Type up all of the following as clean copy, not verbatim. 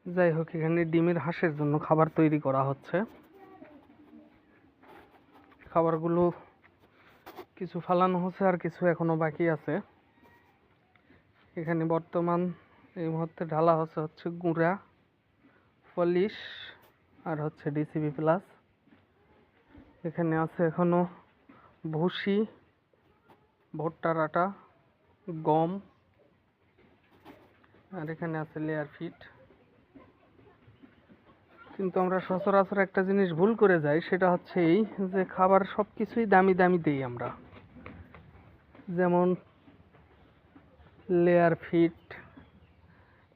যাই হোক, এখানে ডিমের হাঁসের জন্য খাবার তৈরি করা হচ্ছে। খাবারগুলো কিছু ফালানো হচ্ছে আর কিছু এখনো বাকি আছে। এখানে বর্তমান এই মুহূর্তে ঢালা হচ্ছে গুঁড়া, পলিশ আর হচ্ছে ডিসিবি প্লাস। এখানে আছে এখনো ভুসি, ভুট্টার আটা, গম, আর এখানে আছে লেয়ার ফিট। কিন্তু আমরা সচরাচর একটা জিনিস ভুল করে যাই, সেটা হচ্ছে এই যে খাবার সব কিছুই দামি দামি দিই আমরা। যেমন লেয়ার ফিট,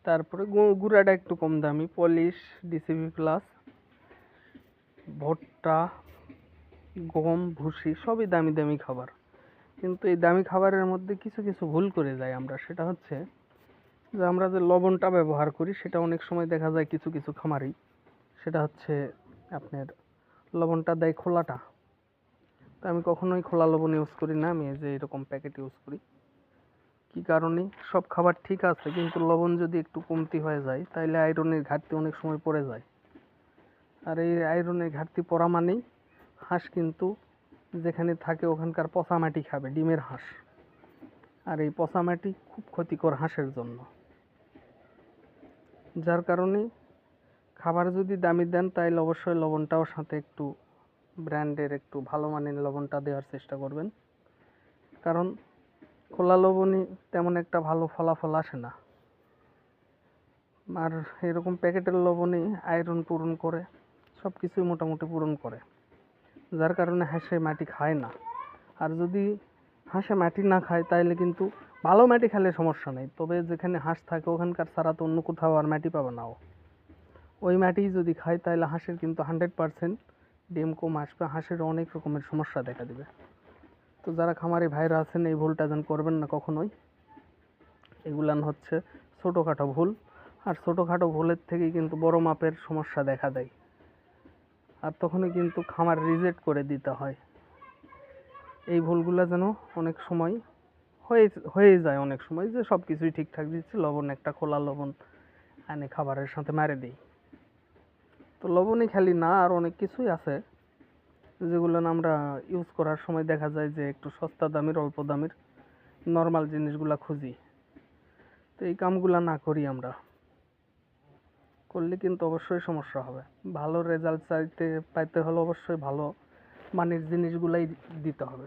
তারপরে গুঁড়াটা একটু কম দামি, পলিশ, ডিসিবি প্লাস, ভুট্টা, গম, ভুসি সবই দামি দামি খাবার। কিন্তু এই দামি খাবারের মধ্যে কিছু কিছু ভুল করে যাই আমরা। সেটা হচ্ছে যে আমরা যে লবণটা ব্যবহার করি, সেটা অনেক সময় দেখা যায় কিছু কিছু খামারেই সেটা হচ্ছে আপনার লবণটা দেয় খোলাটা। তো আমি কখনোই খোলা লবণ ইউজ করি না, আমি এই যে এরকম প্যাকেট ইউজ করি। কি কারণে? সব খাবার ঠিক আছে, কিন্তু লবণ যদি একটু কমতি হয়ে যায় তাহলে আয়রনের ঘাটতি অনেক সময় পড়ে যায়। আর এই আয়রনের ঘাটতি পড়া মানেই হাঁস কিন্তু যেখানে থাকে ওখানকার পচা মাটি খাবে, ডিমের হাঁস। আর এই পচা মাটি খুব ক্ষতিকর হাঁসের জন্য। যার কারণে খাবার যদি দামি দেন তাহলে অবশ্যই লবণটাও সাথে একটু ব্র্যান্ডের, একটু ভালো মানের লবণটা দেওয়ার চেষ্টা করবেন। কারণ খোলা লবণই তেমন একটা ভালো ফলাফল আসে না। আর এরকম প্যাকেটের লবণই আয়রন পূরণ করে, সব কিছুই মোটামুটি পূরণ করে। যার কারণে হাঁসে মাটি খায় না। আর যদি হাঁসে মাটি না খায় তাহলে কিন্তু ভালো মাটি খেলে সমস্যা নেই, তবে যেখানে হাঁস থাকে ওখানকার ছাড়া তো অন্য কোথাও আর মাটি পাবে না। ওই মাটি যদি খায় তাহলে হাঁসের কিন্তু 100% ডিম কম আসবে, হাঁসের অনেক রকমের সমস্যা দেখা দিবে। তো যারা খামারি ভাইরা আছেন এই ভুলটা যেন করবেন না কখনোই। এগুলান হচ্ছে ছোটোখাটো ভুল, আর ছোটোখাটো ভুলের থেকেই কিন্তু বড় মাপের সমস্যা দেখা দেয়। আর তখনই কিন্তু খামার রিজেক্ট করে দিতে হয়। এই ভুলগুলো যেন অনেক সময় হয়ে যায়, অনেক সময় যে সব কিছুই ঠিকঠাক দিচ্ছি, লবণ একটা খোলা লবণ আনে খাবারের সাথে মারে দিই। তো লবণই খালি না, আর অনেক কিছুই আছে যেগুলো আমরা ইউজ করার সময় দেখা যায় যে একটু সস্তা দামের, অল্প দামের নর্মাল জিনিসগুলো খুঁজি। তো এই কামগুলো না করি আমরা, করলে কিন্তু অবশ্যই সমস্যা হবে। ভালো রেজাল্ট পাইতে হলে অবশ্যই ভালো মানের জিনিসগুলাই দিতে হবে।